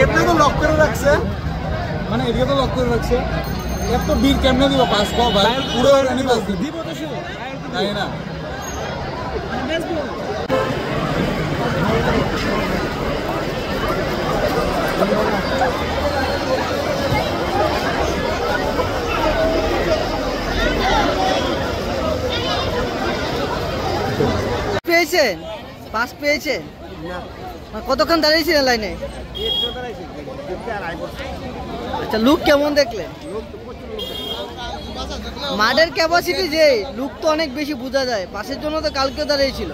এমনি তো লক করে রাখছে, মানে এদিকে তো লক করে রাখছে। এত বীর কেমনে দিব পাস কো ভাই, পুরো রানি পাস দিব তো শুধু তাই না। পেয়েছেন? পাস পেয়েছেন? কতক্ষণ দাঁড়িয়েছিলেন লাইনে? আচ্ছা, লুক কেমন দেখলেন? মাঠের ক্যাপাসিটি যে লুক তো অনেক বেশি বোঝা যায়, পাসের জন্য তো কালকেও দাঁড়িয়েছিল।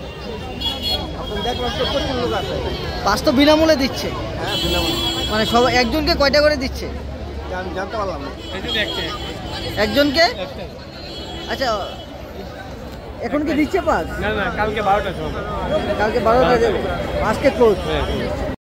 পাস তো বিনামূল্যে দিচ্ছে, মানে সব একজনকে কয়টা করে দিচ্ছে জানতে পারলাম না। একজনকে? আচ্ছা, এখন কি দিচ্ছে পাস? না না, কালকে 12টা সময়। কালকে 12টা দেবে, আজকে ক্লোজ।